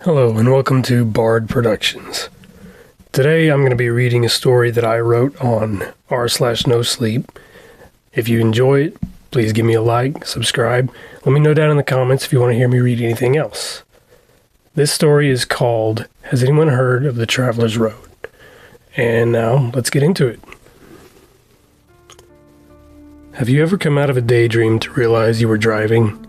Hello and welcome to B.A.R.D Productions. Today I'm going to be reading a story that I wrote on r/nosleep. If you enjoy it, please give me a like, subscribe. Let me know down in the comments if you want to hear me read anything else. This story is called, Has Anyone Heard of the Traveler's Road? And now let's get into it. Have you ever come out of a daydream to realize you were driving?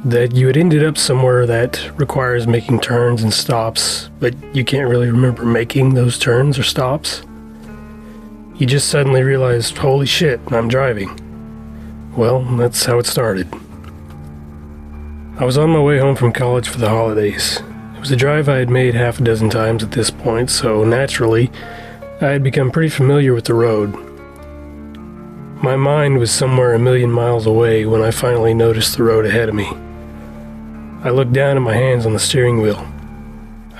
That you had ended up somewhere that requires making turns and stops, but you can't really remember making those turns or stops? You just suddenly realized, holy shit, I'm driving. Well, that's how it started. I was on my way home from college for the holidays. It was a drive I had made half a dozen times at this point, so naturally, I had become pretty familiar with the road. My mind was somewhere a million miles away when I finally noticed the road ahead of me. I looked down at my hands on the steering wheel.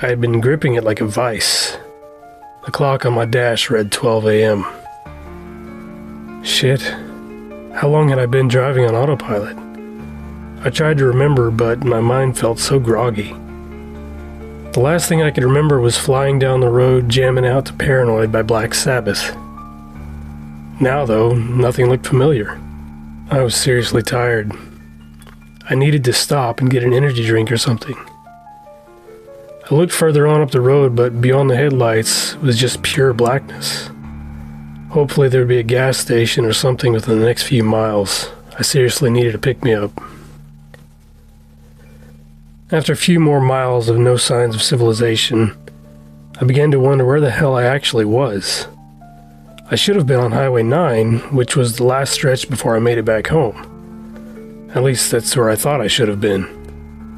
I had been gripping it like a vice. The clock on my dash read 12 a.m. Shit. How long had I been driving on autopilot? I tried to remember, but my mind felt so groggy. The last thing I could remember was flying down the road jamming out to Paranoid by Black Sabbath. Now, though, nothing looked familiar. I was seriously tired. I needed to stop and get an energy drink or something. I looked further on up the road, but beyond the headlights was just pure blackness. Hopefully there'd be a gas station or something within the next few miles. I seriously needed a pick-me-up. After a few more miles of no signs of civilization, I began to wonder where the hell I actually was. I should have been on Highway 9, which was the last stretch before I made it back home. At least that's where I thought I should have been.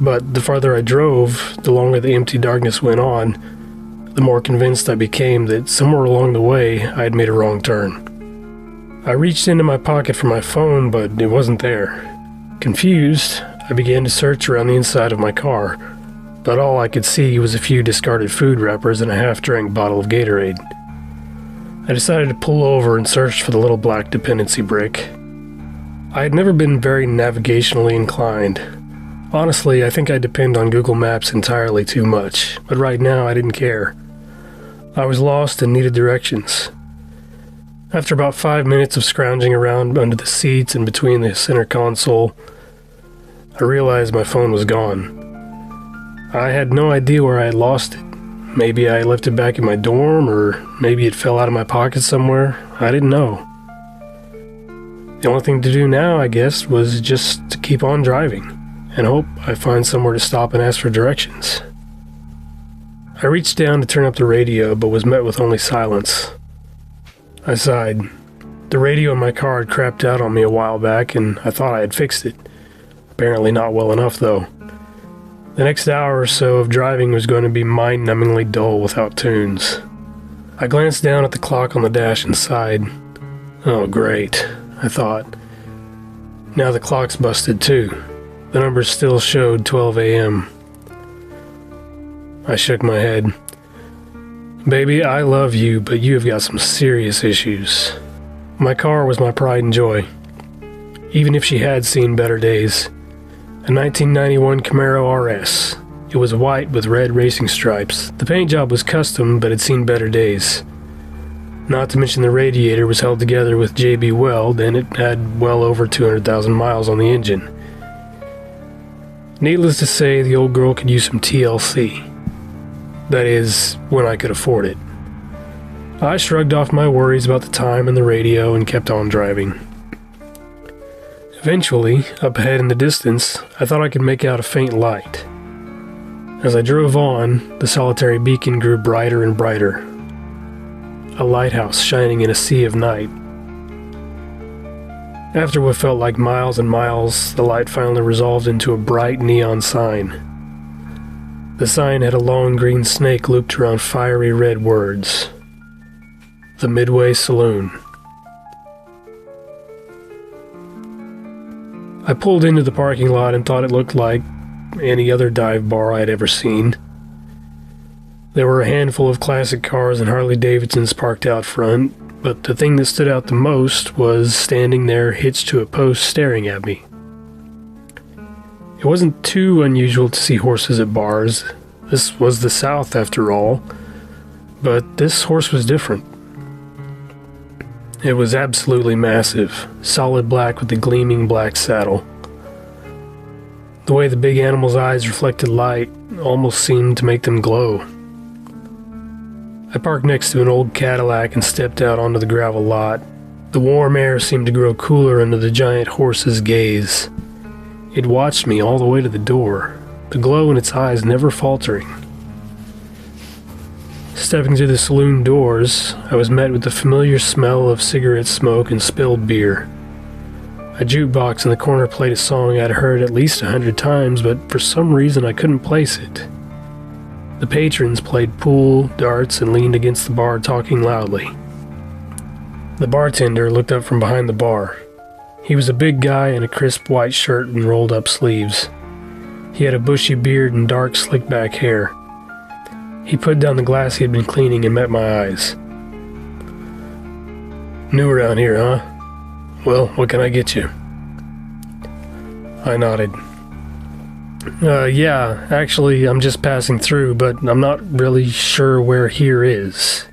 But the farther I drove, the longer the empty darkness went on, the more convinced I became that somewhere along the way I had made a wrong turn. I reached into my pocket for my phone, but it wasn't there. Confused, I began to search around the inside of my car, but all I could see was a few discarded food wrappers and a half-drank bottle of Gatorade. I decided to pull over and search for the little black dependency brick. I had never been very navigationally inclined. Honestly, I think I depend on Google Maps entirely too much, but right now I didn't care. I was lost and needed directions. After about 5 minutes of scrounging around under the seats and between the center console, I realized my phone was gone. I had no idea where I had lost it. Maybe I left it back in my dorm, or maybe it fell out of my pocket somewhere. I didn't know. The only thing to do now, I guess, was just to keep on driving and hope I find somewhere to stop and ask for directions. I reached down to turn up the radio, but was met with only silence. I sighed. The radio in my car had crapped out on me a while back, and I thought I had fixed it. Apparently not well enough, though. The next hour or so of driving was going to be mind-numbingly dull without tunes. I glanced down at the clock on the dash and sighed. Oh, great, I thought. Now the clock's busted too. The numbers still showed 12 a.m. I shook my head. Baby, I love you, but you have got some serious issues. My car was my pride and joy. Even if she had seen better days. A 1991 Camaro RS. It was white with red racing stripes. The paint job was custom, but had seen better days. Not to mention the radiator was held together with B.A.R.D, and it had well over 200,000 miles on the engine. Needless to say, the old girl could use some TLC. That is, when I could afford it. I shrugged off my worries about the time and the radio and kept on driving. Eventually, up ahead in the distance, I thought I could make out a faint light. As I drove on, the solitary beacon grew brighter and brighter. A lighthouse shining in a sea of night. After what felt like miles and miles, the light finally resolved into a bright neon sign. The sign had a long green snake looped around fiery red words. The Midway Saloon. I pulled into the parking lot and thought it looked like any other dive bar I had ever seen. There were a handful of classic cars and Harley-Davidsons parked out front, but the thing that stood out the most was standing there hitched to a post staring at me. It wasn't too unusual to see horses at bars. This was the South after all, but this horse was different. It was absolutely massive, solid black with a gleaming black saddle. The way the big animal's eyes reflected light almost seemed to make them glow. I parked next to an old Cadillac and stepped out onto the gravel lot. The warm air seemed to grow cooler under the giant horse's gaze. It watched me all the way to the door, the glow in its eyes never faltering. Stepping through the saloon doors, I was met with the familiar smell of cigarette smoke and spilled beer. A jukebox in the corner played a song I'd heard at least 100 times, but for some reason I couldn't place it. The patrons played pool, darts, and leaned against the bar talking loudly. The bartender looked up from behind the bar. He was a big guy in a crisp white shirt and rolled up sleeves. He had a bushy beard and dark slick back hair. He put down the glass he had been cleaning and met my eyes. "New around here, huh? Well, what can I get you?" I nodded. Yeah, actually, I'm just passing through, but I'm not really sure where here is."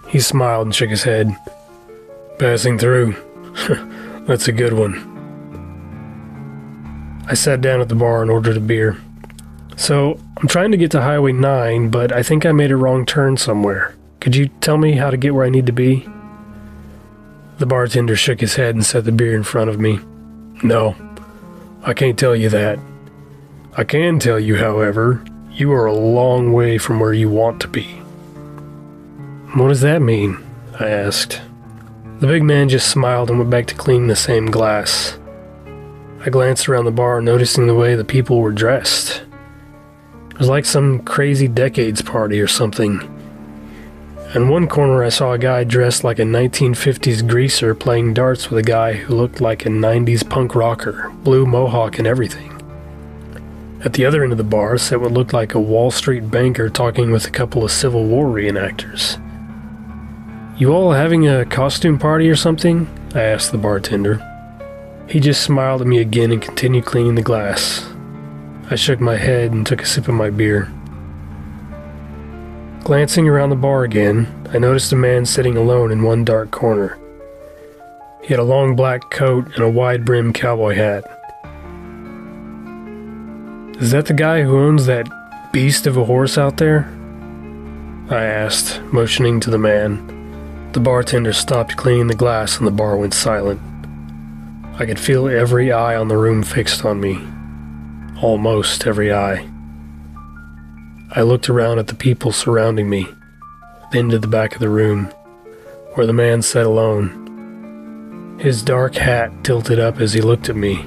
He smiled and shook his head. "Passing through? That's a good one." I sat down at the bar and ordered a beer. "So, I'm trying to get to Highway 9, but I think I made a wrong turn somewhere. Could you tell me how to get where I need to be?" The bartender shook his head and set the beer in front of me. "No, I can't tell you that. I can tell you, however, you are a long way from where you want to be." "What does that mean?" I asked. The big man just smiled and went back to cleaning the same glass. I glanced around the bar, noticing the way the people were dressed. It was like some crazy decades party or something. In one corner I saw a guy dressed like a 1950s greaser playing darts with a guy who looked like a 90s punk rocker, blue mohawk and everything. At the other end of the bar sat what looked like a Wall Street banker talking with a couple of Civil War reenactors. "You all having a costume party or something?" I asked the bartender. He just smiled at me again and continued cleaning the glass. I shook my head and took a sip of my beer. Glancing around the bar again, I noticed a man sitting alone in one dark corner. He had a long black coat and a wide-brimmed cowboy hat. "Is that the guy who owns that beast of a horse out there?" I asked, motioning to the man. The bartender stopped cleaning the glass and the bar went silent. I could feel every eye on the room fixed on me. Almost every eye. I looked around at the people surrounding me, then to the back of the room, where the man sat alone. His dark hat tilted up as he looked at me.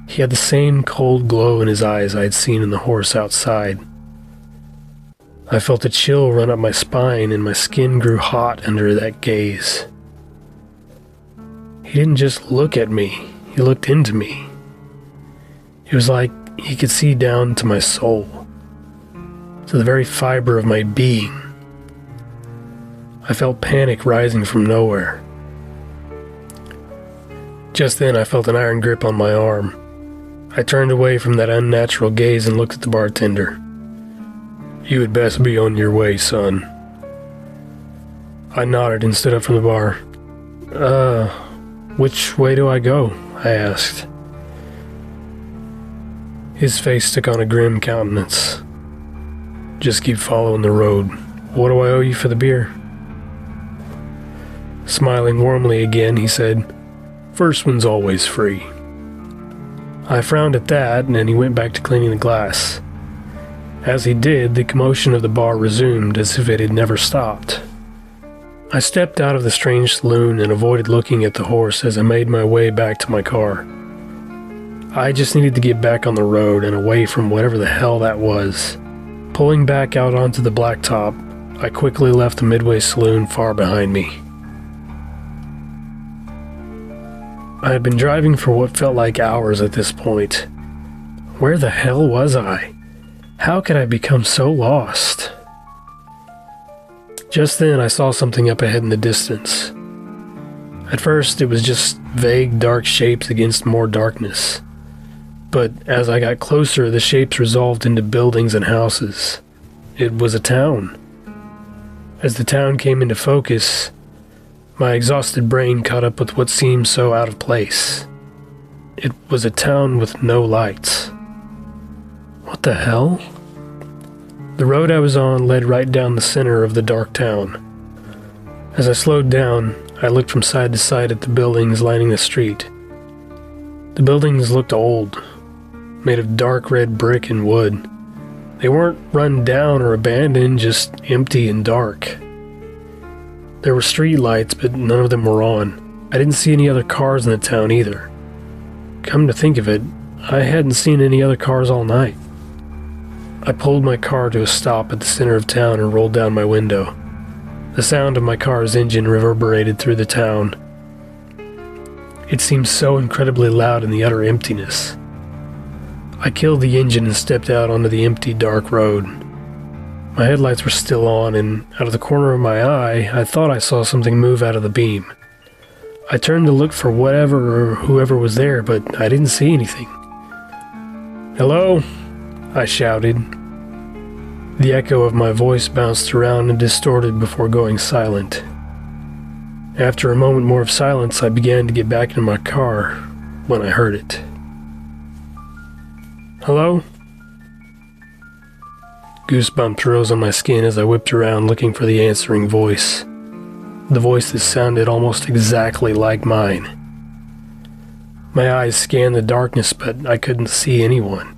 He had the same cold glow in his eyes I had seen in the horse outside. I felt a chill run up my spine and my skin grew hot under that gaze. He didn't just look at me, he looked into me. It was like he could see down to my soul, to the very fiber of my being. I felt panic rising from nowhere. Just then I felt an iron grip on my arm. I turned away from that unnatural gaze and looked at the bartender. "You had best be on your way, son." I nodded and stood up from the bar. Which way do I go?" I asked. His face took on a grim countenance. "Just keep following the road. What do I owe you for the beer?" Smiling warmly again, he said, "First one's always free." I frowned at that, and then he went back to cleaning the glass. As he did, the commotion of the bar resumed as if it had never stopped. I stepped out of the strange saloon and avoided looking at the horse as I made my way back to my car. I just needed to get back on the road and away from whatever the hell that was. Pulling back out onto the blacktop, I quickly left the Midway Saloon far behind me. I had been driving for what felt like hours at this point. Where the hell was I? How could I become so lost? Just then I saw something up ahead in the distance. At first it was just vague dark shapes against more darkness. But as I got closer, the shapes resolved into buildings and houses. It was a town. As the town came into focus, my exhausted brain caught up with what seemed so out of place. It was a town with no lights. What the hell? The road I was on led right down the center of the dark town. As I slowed down, I looked from side to side at the buildings lining the street. The buildings looked old, made of dark red brick and wood. They weren't run down or abandoned, just empty and dark. There were street lights, but none of them were on. I didn't see any other cars in the town either. Come to think of it, I hadn't seen any other cars all night. I pulled my car to a stop at the center of town and rolled down my window. The sound of my car's engine reverberated through the town. It seemed so incredibly loud in the utter emptiness. I killed the engine and stepped out onto the empty, dark road. My headlights were still on, and out of the corner of my eye, I thought I saw something move out of the beam. I turned to look for whatever or whoever was there, but I didn't see anything. "Hello?" I shouted. The echo of my voice bounced around and distorted before going silent. After a moment more of silence, I began to get back into my car when I heard it. "Hello?" Goosebumps rose on my skin as I whipped around looking for the answering voice. The voice that sounded almost exactly like mine. My eyes scanned the darkness, but I couldn't see anyone.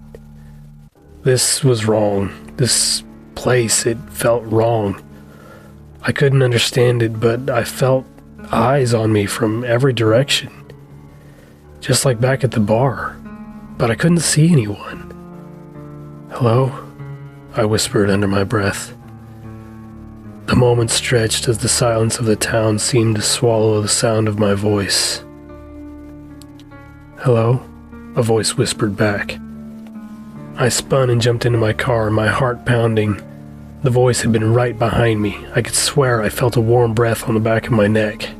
This was wrong. This place, it felt wrong. I couldn't understand it, but I felt eyes on me from every direction. Just like back at the bar. But I couldn't see anyone. "Hello?" I whispered under my breath. The moment stretched as the silence of the town seemed to swallow the sound of my voice. "Hello?" a voice whispered back. I spun and jumped into my car, my heart pounding. The voice had been right behind me. I could swear I felt a warm breath on the back of my neck.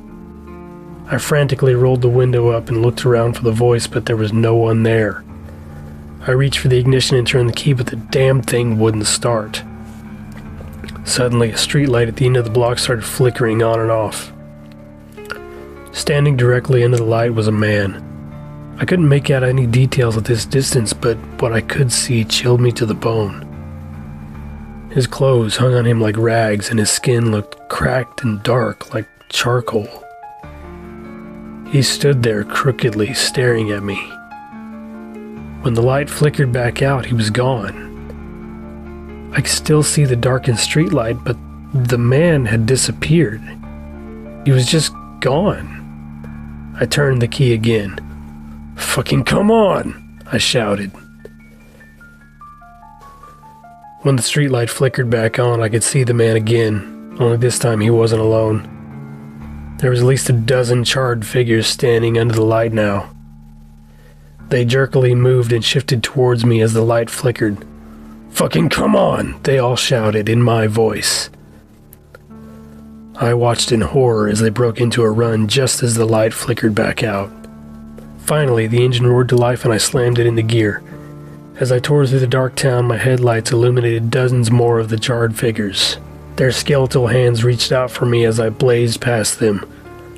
I frantically rolled the window up and looked around for the voice, but there was no one there. I reached for the ignition and turned the key, but the damn thing wouldn't start. Suddenly, a streetlight at the end of the block started flickering on and off. Standing directly under the light was a man. I couldn't make out any details at this distance, but what I could see chilled me to the bone. His clothes hung on him like rags, and his skin looked cracked and dark like charcoal. He stood there crookedly, staring at me. When the light flickered back out, he was gone. I could still see the darkened streetlight, but the man had disappeared. He was just gone. I turned the key again. "Fucking come on!" I shouted. When the streetlight flickered back on, I could see the man again, only this time he wasn't alone. There was at least a dozen charred figures standing under the light now. They jerkily moved and shifted towards me as the light flickered. "Fucking come on!" they all shouted in my voice. I watched in horror as they broke into a run just as the light flickered back out. Finally, the engine roared to life and I slammed it into gear. As I tore through the dark town, my headlights illuminated dozens more of the charred figures. Their skeletal hands reached out for me as I blazed past them.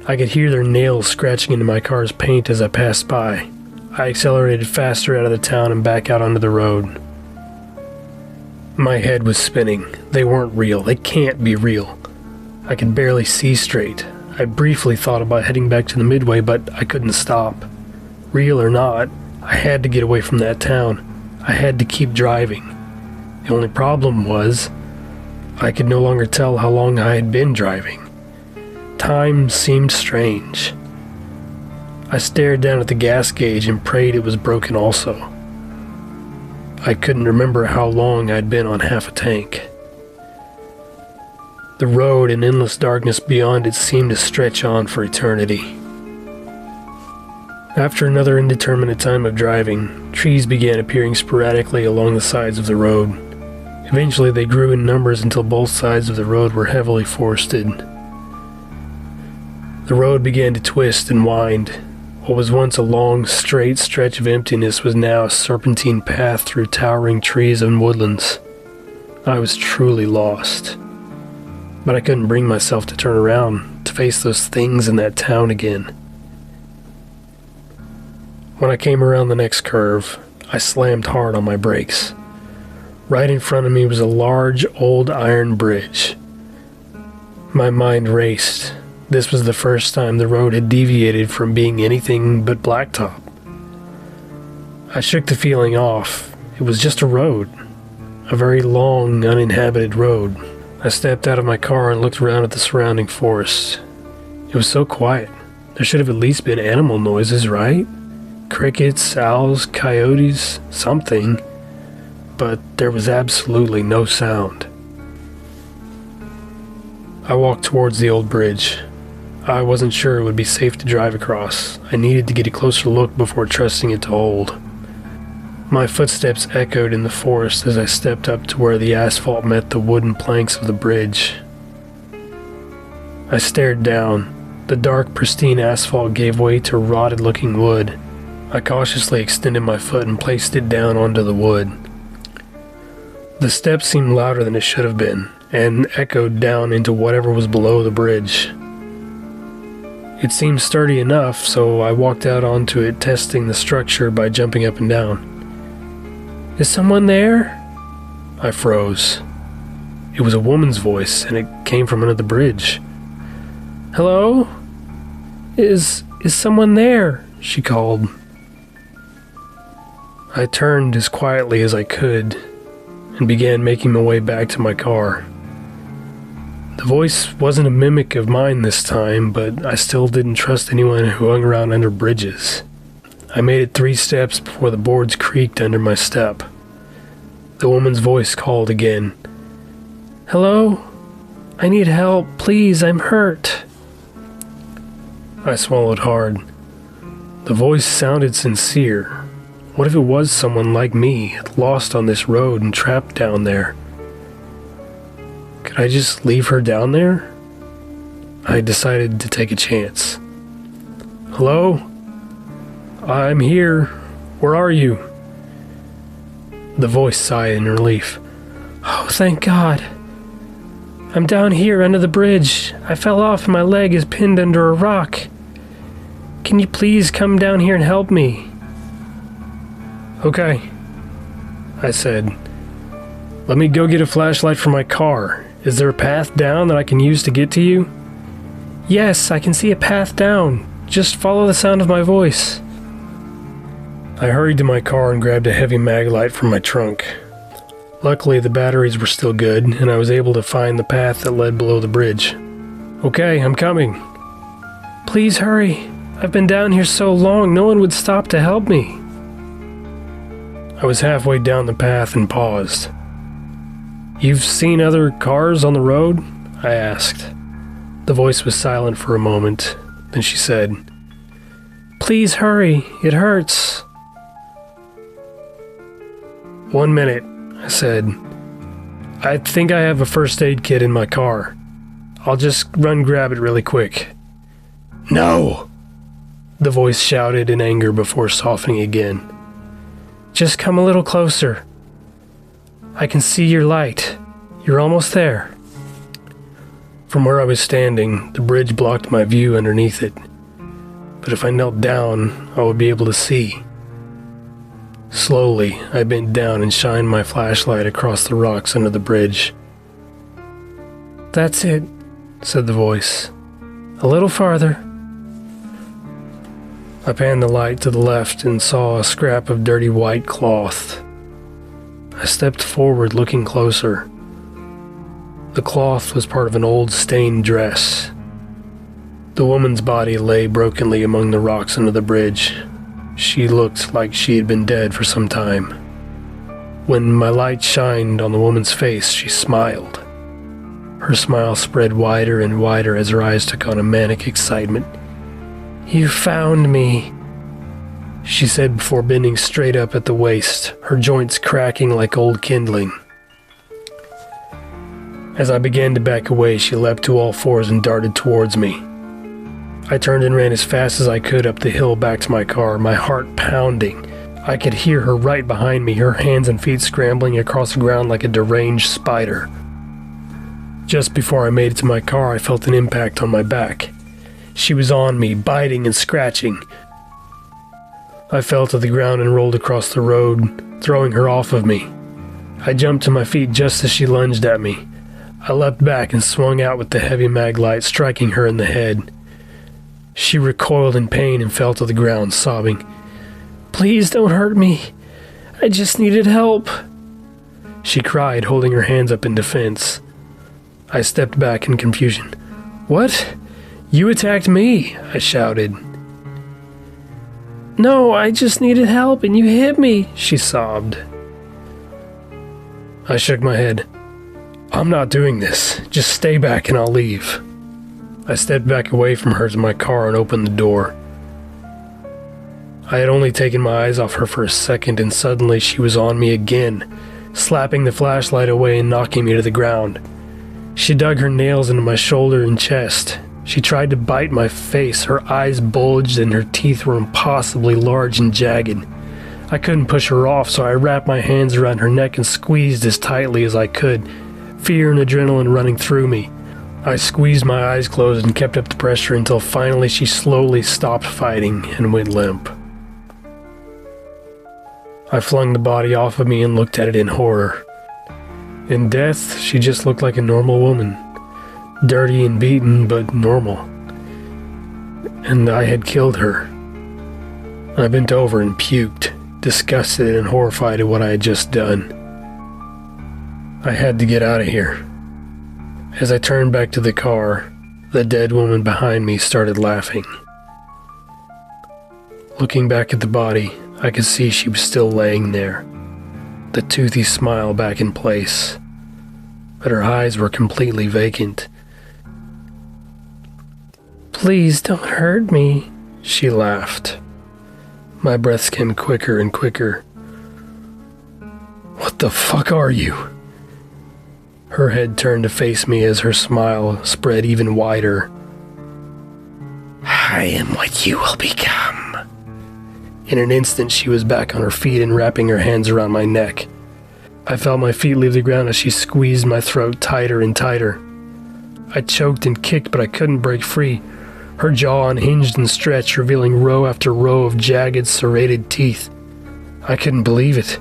I could hear their nails scratching into my car's paint as I passed by. I accelerated faster out of the town and back out onto the road. My head was spinning. They weren't real. They can't be real. I could barely see straight. I briefly thought about heading back to the Midway, but I couldn't stop. Real or not, I had to get away from that town. I had to keep driving. The only problem was, I could no longer tell how long I had been driving. Time seemed strange. I stared down at the gas gauge and prayed it was broken also. I couldn't remember how long I'd been on half a tank. The road and endless darkness beyond it seemed to stretch on for eternity. After another indeterminate time of driving, trees began appearing sporadically along the sides of the road. Eventually they grew in numbers until both sides of the road were heavily forested. The road began to twist and wind. What was once a long, straight stretch of emptiness was now a serpentine path through towering trees and woodlands. I was truly lost. But I couldn't bring myself to turn around, to face those things in that town again. When I came around the next curve, I slammed hard on my brakes. Right in front of me was a large, old iron bridge. My mind raced. This was the first time the road had deviated from being anything but blacktop. I shook the feeling off. It was just a road. A very long, uninhabited road. I stepped out of my car and looked around at the surrounding forest. It was so quiet. There should have at least been animal noises, right? Crickets, owls, coyotes, something. But there was absolutely no sound. I walked towards the old bridge. I wasn't sure it would be safe to drive across. I needed to get a closer look before trusting it to hold. My footsteps echoed in the forest as I stepped up to where the asphalt met the wooden planks of the bridge. I stared down. The dark, pristine asphalt gave way to rotted-looking wood. I cautiously extended my foot and placed it down onto the wood. The step seemed louder than it should have been, and echoed down into whatever was below the bridge. It seemed sturdy enough, so I walked out onto it, testing the structure by jumping up and down. "Is someone there?" I froze. It was a woman's voice, and it came from under the bridge. "Hello? Is someone there?" she called. I turned as quietly as I could and began making my way back to my car. The voice wasn't a mimic of mine this time, but I still didn't trust anyone who hung around under bridges. I made it 3 steps before the boards creaked under my step. The woman's voice called again. "Hello? I need help. Please, I'm hurt." I swallowed hard. The voice sounded sincere. What if it was someone like me, lost on this road and trapped down there? Could I just leave her down there? I decided to take a chance. "Hello? I'm here. Where are you?" The voice sighed in relief. "Oh, thank God. I'm down here under the bridge. I fell off and my leg is pinned under a rock. Can you please come down here and help me?" "Okay," I said. "Let me go get a flashlight for my car. Is there a path down that I can use to get to you?" "Yes, I can see a path down. Just follow the sound of my voice." I hurried to my car and grabbed a heavy mag light from my trunk. Luckily, the batteries were still good, and I was able to find the path that led below the bridge. "Okay, I'm coming." "Please hurry. I've been down here so long, no one would stop to help me." I was halfway down the path and paused. "You've seen other cars on the road?" I asked. The voice was silent for a moment. Then she said, "Please hurry, it hurts." "1 minute," I said. "I think I have a first aid kit in my car. I'll just run grab it really quick." "No!" The voice shouted in anger before softening again. "Just come a little closer. I can see your light. You're almost there." From where I was standing, the bridge blocked my view underneath it. But if I knelt down, I would be able to see. Slowly, I bent down and shined my flashlight across the rocks under the bridge. "That's it," said the voice. "A little farther." I panned the light to the left and saw a scrap of dirty white cloth. I stepped forward, looking closer. The cloth was part of an old stained dress. The woman's body lay brokenly among the rocks under the bridge. She looked like she had been dead for some time. When my light shined on the woman's face, she smiled. Her smile spread wider and wider as her eyes took on a manic excitement. "You found me," she said before bending straight up at the waist, her joints cracking like old kindling. As I began to back away, she leapt to all fours and darted towards me. I turned and ran as fast as I could up the hill back to my car, my heart pounding. I could hear her right behind me, her hands and feet scrambling across the ground like a deranged spider. Just before I made it to my car, I felt an impact on my back. She was on me, biting and scratching. I fell to the ground and rolled across the road, throwing her off of me. I jumped to my feet just as she lunged at me. I leapt back and swung out with the heavy mag light, striking her in the head. She recoiled in pain and fell to the ground, sobbing, "Please don't hurt me. I just needed help," she cried, holding her hands up in defense. I stepped back in confusion. "What? You attacked me," I shouted. "No, I just needed help and you hit me," she sobbed. I shook my head. "I'm not doing this. Just stay back and I'll leave." I stepped back away from her to my car and opened the door. I had only taken my eyes off her for a second, and suddenly she was on me again, slapping the flashlight away and knocking me to the ground. She dug her nails into my shoulder and chest. She tried to bite my face. Her eyes bulged and her teeth were impossibly large and jagged. I couldn't push her off, so I wrapped my hands around her neck and squeezed as tightly as I could, fear and adrenaline running through me. I squeezed my eyes closed and kept up the pressure until finally she slowly stopped fighting and went limp. I flung the body off of me and looked at it in horror. In death, she just looked like a normal woman. Dirty and beaten, but normal. And I had killed her. I bent over and puked, disgusted and horrified at what I had just done. I had to get out of here. As I turned back to the car, the dead woman behind me started laughing. Looking back at the body, I could see she was still laying there, the toothy smile back in place, but her eyes were completely vacant. "Please don't hurt me," she laughed. My breaths came quicker and quicker. "What the fuck are you?" Her head turned to face me as her smile spread even wider. "I am what you will become." In an instant, she was back on her feet and wrapping her hands around my neck. I felt my feet leave the ground as she squeezed my throat tighter and tighter. I choked and kicked, but I couldn't break free. Her jaw unhinged and stretched, revealing row after row of jagged, serrated teeth. I couldn't believe it.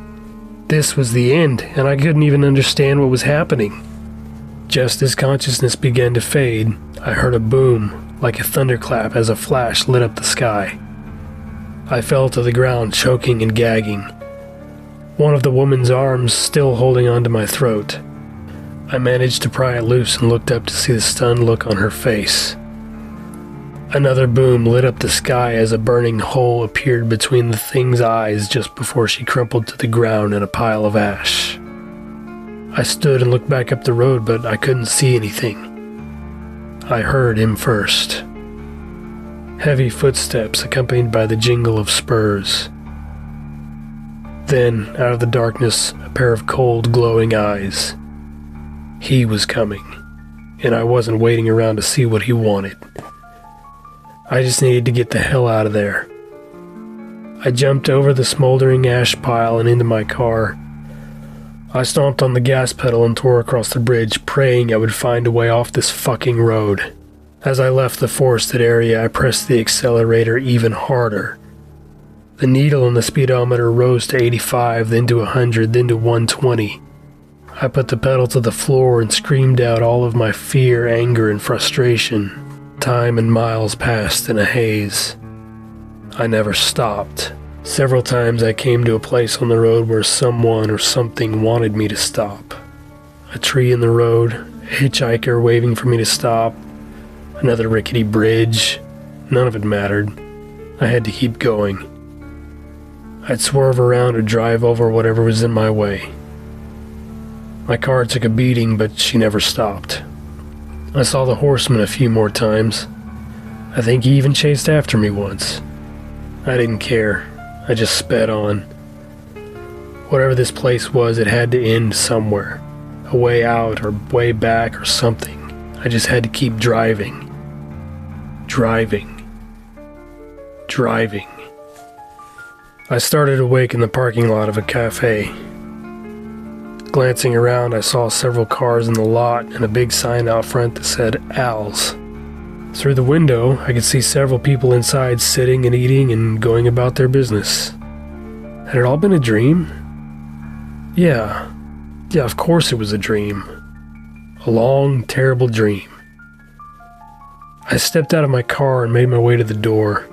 This was the end, and I couldn't even understand what was happening. Just as consciousness began to fade, I heard a boom, like a thunderclap as a flash lit up the sky. I fell to the ground, choking and gagging, one of the woman's arms still holding onto my throat. I managed to pry it loose and looked up to see the stunned look on her face. Another boom lit up the sky as a burning hole appeared between the thing's eyes just before she crumpled to the ground in a pile of ash. I stood and looked back up the road, but I couldn't see anything. I heard him first. Heavy footsteps accompanied by the jingle of spurs. Then, out of the darkness, a pair of cold, glowing eyes. He was coming, and I wasn't waiting around to see what he wanted. I just needed to get the hell out of there. I jumped over the smoldering ash pile and into my car. I stomped on the gas pedal and tore across the bridge, praying I would find a way off this fucking road. As I left the forested area, I pressed the accelerator even harder. The needle on the speedometer rose to 85, then to 100, then to 120. I put the pedal to the floor and screamed out all of my fear, anger, and frustration. Time and miles passed in a haze. I never stopped. Several times I came to a place on the road where someone or something wanted me to stop. A tree in the road, a hitchhiker waving for me to stop, another rickety bridge. None of it mattered. I had to keep going. I'd swerve around or drive over whatever was in my way. My car took a beating, but she never stopped. I saw the horseman a few more times. I think he even chased after me once. I didn't care. I just sped on. Whatever this place was, it had to end somewhere. A way out or way back or something. I just had to keep driving. Driving. driving. I started awake in the parking lot of a cafe. Glancing around, I saw several cars in the lot and a big sign out front that said Al's. Through the window, I could see several people inside sitting and eating and going about their business. Had it all been a dream? Yeah, of course it was a dream. A long, terrible dream. I stepped out of my car and made my way to the door.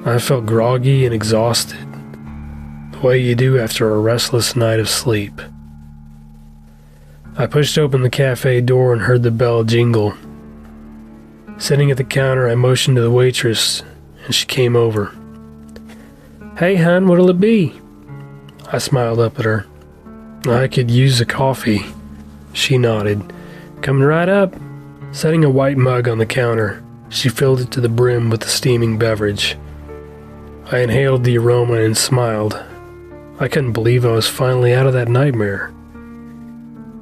I felt groggy and exhausted, the way you do after a restless night of sleep. I pushed open the cafe door and heard the bell jingle. Sitting at the counter, I motioned to the waitress, and she came over. "Hey, hon, what'll it be?" I smiled up at her. "I could use a coffee." She nodded. "Coming right up." Setting a white mug on the counter, she filled it to the brim with the steaming beverage. I inhaled the aroma and smiled. I couldn't believe I was finally out of that nightmare.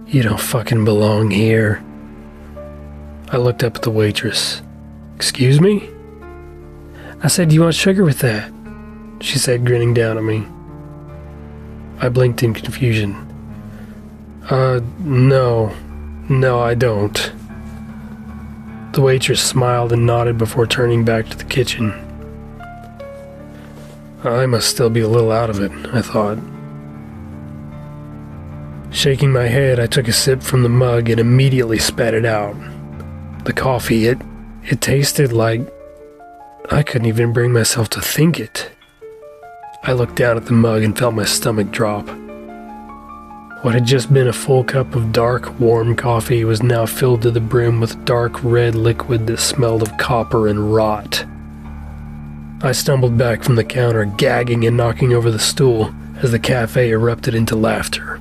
"You don't fucking belong here." I looked up at the waitress. "Excuse me?" I said, "Do you want sugar with that?" she said, grinning down at me. I blinked in confusion. No, I don't." The waitress smiled and nodded before turning back to the kitchen. I must still be a little out of it, I thought. Shaking my head, I took a sip from the mug and immediately spat it out. The coffee, it tasted like... I couldn't even bring myself to think it. I looked down at the mug and felt my stomach drop. What had just been a full cup of dark, warm coffee was now filled to the brim with dark red liquid that smelled of copper and rot. I stumbled back from the counter, gagging and knocking over the stool as the cafe erupted into laughter.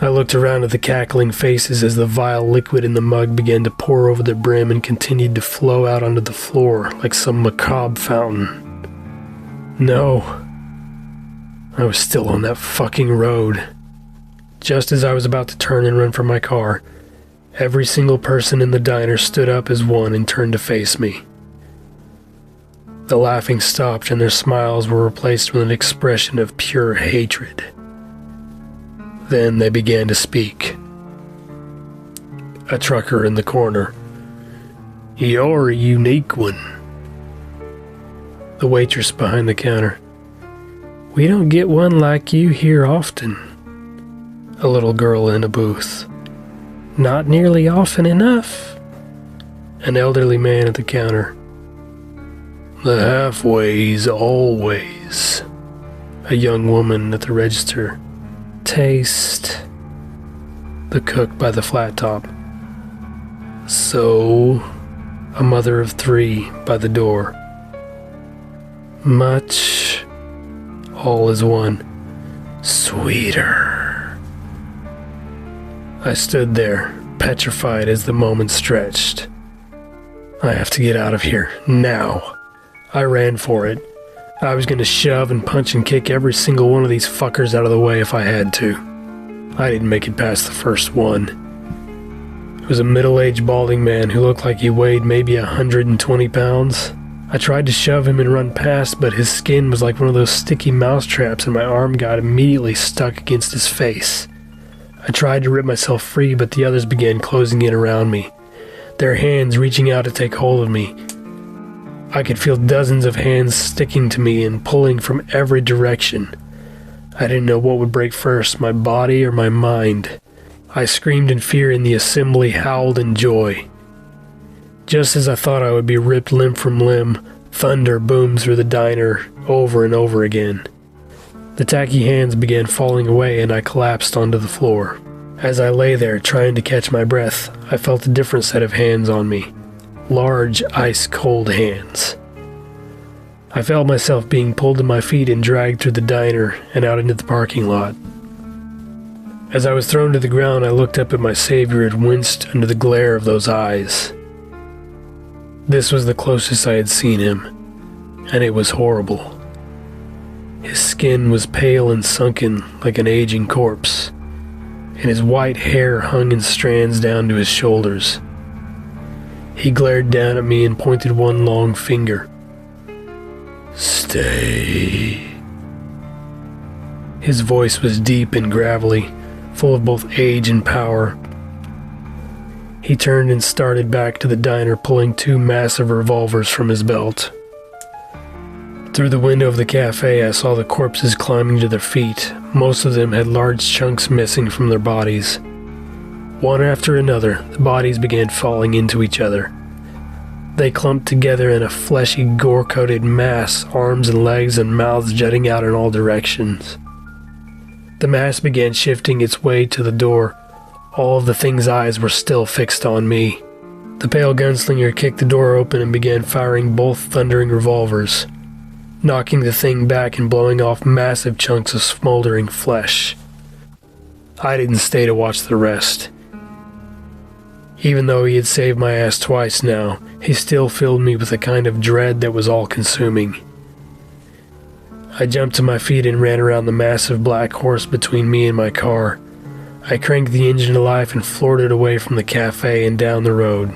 I looked around at the cackling faces as the vile liquid in the mug began to pour over the brim and continued to flow out onto the floor like some macabre fountain. No. I was still on that fucking road. Just as I was about to turn and run for my car, every single person in the diner stood up as one and turned to face me. The laughing stopped and their smiles were replaced with an expression of pure hatred. Then they began to speak. A trucker in the corner. "You're a unique one." The waitress behind the counter. "We don't get one like you here often." A little girl in a booth. "Not nearly often enough." An elderly man at the counter. "The halfway's always." A young woman at the register. "Taste." The cook by the flat top. "So." A mother of 3 by the door. "Much." All is one. "Sweeter." I stood there, petrified as the moment stretched. I have to get out of here, now. I ran for it. I was going to shove and punch and kick every single one of these fuckers out of the way if I had to. I didn't make it past the first one. It was a middle-aged balding man who looked like he weighed maybe 120 pounds. I tried to shove him and run past, but his skin was like one of those sticky mouse traps and my arm got immediately stuck against his face. I tried to rip myself free, but the others began closing in around me, their hands reaching out to take hold of me. I could feel dozens of hands sticking to me and pulling from every direction. I didn't know what would break first, my body or my mind. I screamed in fear and the assembly howled in joy. Just as I thought I would be ripped limb from limb, thunder boomed through the diner over and over again. The tacky hands began falling away and I collapsed onto the floor. As I lay there trying to catch my breath, I felt a different set of hands on me. Large, ice-cold hands. I felt myself being pulled to my feet and dragged through the diner and out into the parking lot. As I was thrown to the ground, I looked up at my savior and winced under the glare of those eyes. This was the closest I had seen him, and it was horrible. His skin was pale and sunken like an aging corpse, and his white hair hung in strands down to his shoulders. He glared down at me and pointed one long finger. stay. His voice was deep and gravelly, full of both age and power. He turned and started back to the diner, pulling 2 massive revolvers from his belt. Through the window of the cafe, I saw the corpses climbing to their feet. Most of them had large chunks missing from their bodies. One after another, the bodies began falling into each other. They clumped together in a fleshy, gore-coated mass, arms and legs and mouths jutting out in all directions. The mass began shifting its way to the door. All of the thing's eyes were still fixed on me. The pale gunslinger kicked the door open and began firing both thundering revolvers, knocking the thing back and blowing off massive chunks of smoldering flesh. I didn't stay to watch the rest. Even though he had saved my ass twice now, he still filled me with a kind of dread that was all-consuming. I jumped to my feet and ran around the massive black horse between me and my car. I cranked the engine to life and floored it away from the cafe and down the road.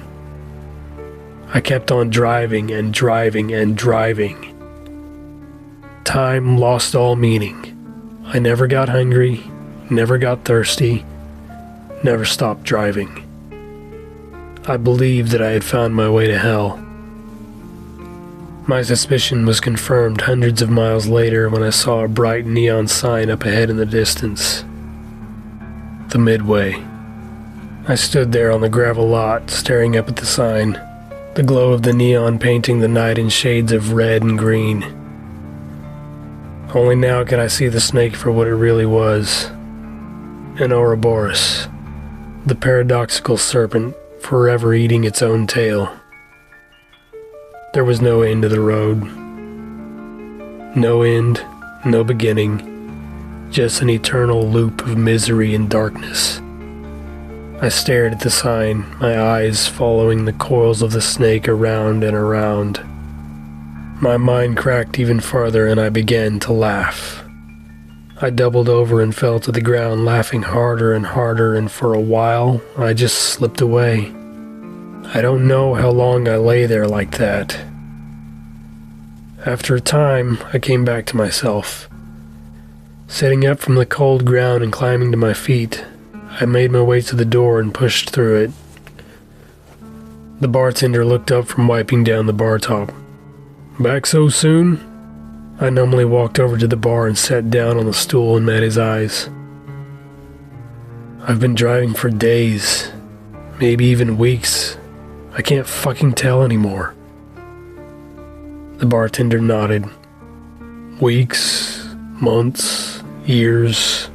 I kept on driving and driving and driving. Time lost all meaning. I never got hungry, never got thirsty, never stopped driving. I believed that I had found my way to hell. My suspicion was confirmed hundreds of miles later when I saw a bright neon sign up ahead in the distance. The Midway. I stood there on the gravel lot, staring up at the sign, the glow of the neon painting the night in shades of red and green. Only now could I see the snake for what it really was. An Ouroboros, the paradoxical serpent forever eating its own tail. There was no end to the road. No end, no beginning, just an eternal loop of misery and darkness. I stared at the sign, my eyes following the coils of the snake around and around. My mind cracked even farther and I began to laugh. I doubled over and fell to the ground, laughing harder and harder, and for a while I just slipped away. I don't know how long I lay there like that. After a time, I came back to myself. Sitting up from the cold ground and climbing to my feet, I made my way to the door and pushed through it. The bartender looked up from wiping down the bar top. "Back so soon?" I numbly walked over to the bar and sat down on the stool and met his eyes. "I've been driving for days, maybe even weeks. I can't fucking tell anymore." The bartender nodded. Weeks, months, years.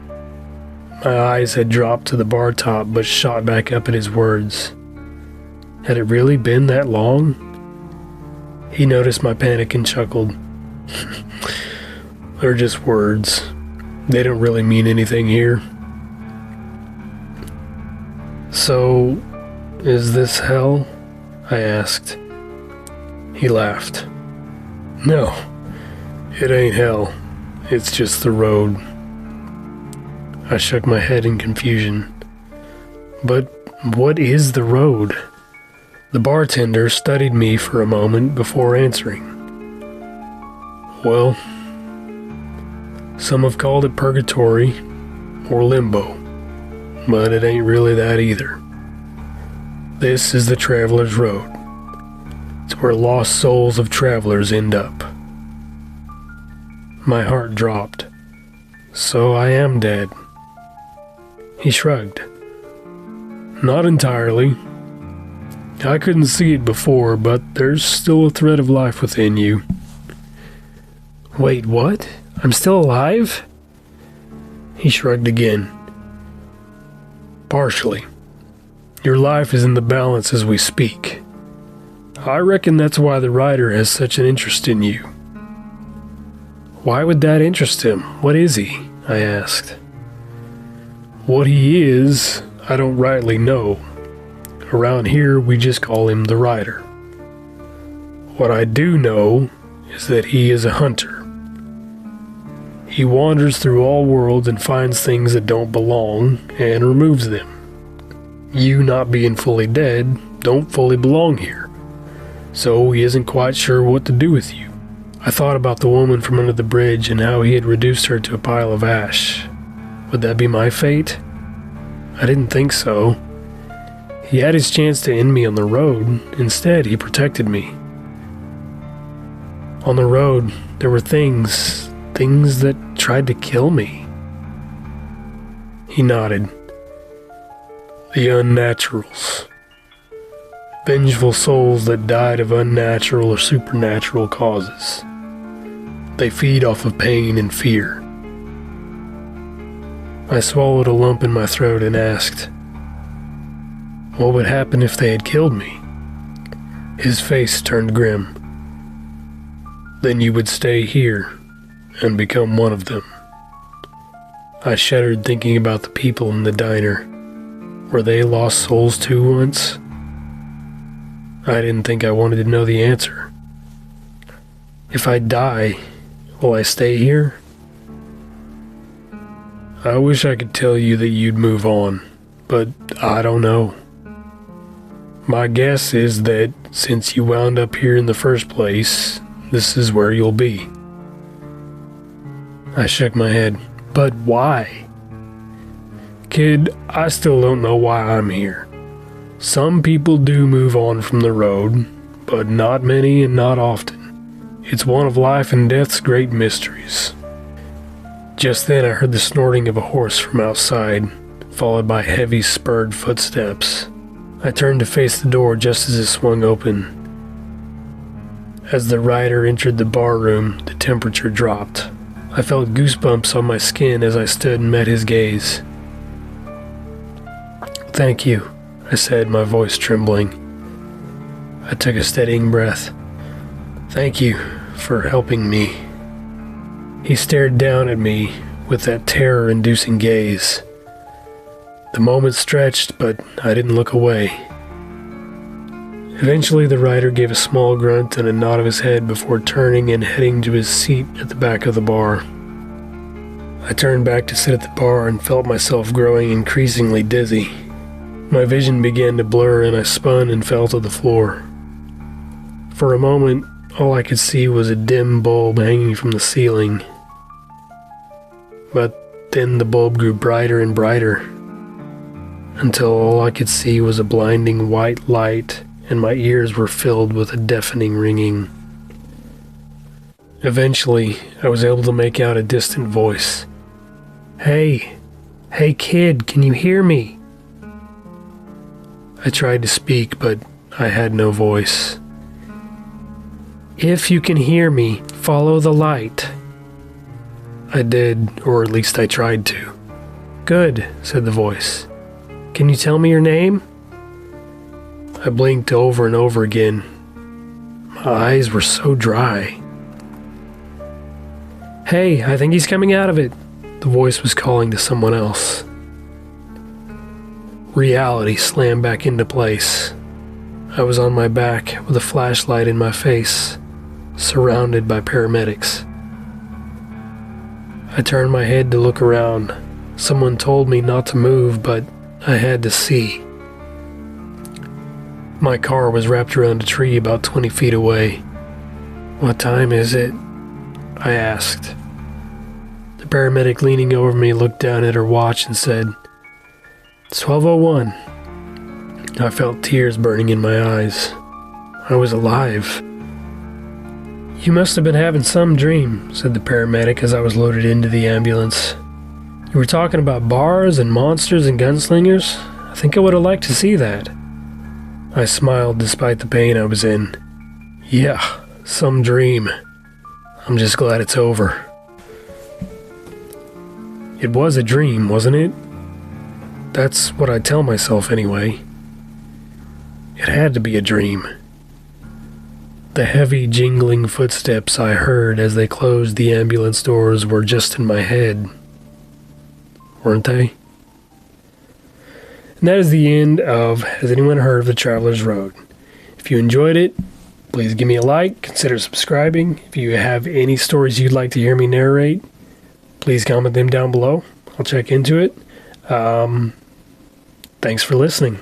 My eyes had dropped to the bar top but shot back up at his words. Had it really been that long? He noticed my panic and chuckled. "They're just words. They don't really mean anything here." "So, is this hell?" I asked. He laughed. "No, it ain't hell. It's just the road." I shook my head in confusion. "But what is the road?" The bartender studied me for a moment before answering. "Well, some have called it purgatory or limbo, but it ain't really that either. This is the traveler's road. It's where lost souls of travelers end up." My heart dropped. "So I am dead." He shrugged. "Not entirely. I couldn't see it before, but there's still a thread of life within you." "Wait, what? I'm still alive?" He shrugged again. "Partially. Your life is in the balance as we speak. I reckon that's why the writer has such an interest in you." "Why would that interest him? What is he?" I asked. "What he is, I don't rightly know. Around here, we just call him the writer. What I do know is that he is a hunter. He wanders through all worlds and finds things that don't belong and removes them. You, not being fully dead, don't fully belong here, so he isn't quite sure what to do with you. I thought about the woman from under the bridge and how he had reduced her to a pile of ash. Would that be my fate? I didn't think so. He had his chance to end me on the road. Instead, he protected me. On the road, there were things that tried to kill me. He nodded. The unnaturals. Vengeful souls that died of unnatural or supernatural causes. They feed off of pain and fear. I swallowed a lump in my throat and asked, what would happen if they had killed me? His face turned grim. Then you would stay here and become one of them. I shuddered thinking about the people in the diner. Were they lost souls too once? I didn't think I wanted to know the answer. If I die, will I stay here? I wish I could tell you that you'd move on, but I don't know. My guess is that since you wound up here in the first place, this is where you'll be. I shook my head. But why? Kid, I still don't know why I'm here. Some people do move on from the road, but not many and not often. It's one of life and death's great mysteries. Just then I heard the snorting of a horse from outside, followed by heavy spurred footsteps. I turned to face the door just as it swung open. As the rider entered the bar room, the temperature dropped. I felt goosebumps on my skin as I stood and met his gaze. Thank you, I said, my voice trembling. I took a steadying breath. Thank you for helping me. He stared down at me with that terror-inducing gaze. The moment stretched, but I didn't look away. Eventually, the rider gave a small grunt and a nod of his head before turning and heading to his seat at the back of the bar. I turned back to sit at the bar and felt myself growing increasingly dizzy. My vision began to blur and I spun and fell to the floor. For a moment, all I could see was a dim bulb hanging from the ceiling. But then the bulb grew brighter and brighter, until all I could see was a blinding white light and my ears were filled with a deafening ringing. Eventually, I was able to make out a distant voice. Hey kid, can you hear me? I tried to speak, but I had no voice. If you can hear me, follow the light. I did, or at least I tried to. Good, said the voice. Can you tell me your name? I blinked over and over again. My eyes were so dry. Hey, I think he's coming out of it. The voice was calling to someone else. Reality slammed back into place. I was on my back with a flashlight in my face, surrounded by paramedics. I turned my head to look around. Someone told me not to move, but I had to see. My car was wrapped around a tree about 20 feet away. What time is it? I asked. The paramedic leaning over me looked down at her watch and said, It's 12:01. I felt tears burning in my eyes. I was alive. You must have been having some dream, said the paramedic as I was loaded into the ambulance. You were talking about bars and monsters and gunslingers. I think I would have liked to see that. I smiled despite the pain I was in. Yeah, some dream. I'm just glad it's over. It was a dream, wasn't it? That's what I tell myself anyway. It had to be a dream. The heavy jingling footsteps I heard as they closed the ambulance doors were just in my head, weren't they? And that is the end of Has Anyone Heard of the Traveler's Road? If you enjoyed it, please give me a like, consider subscribing. If you have any stories you'd like to hear me narrate, please comment them down below. I'll check into it. Thanks for listening.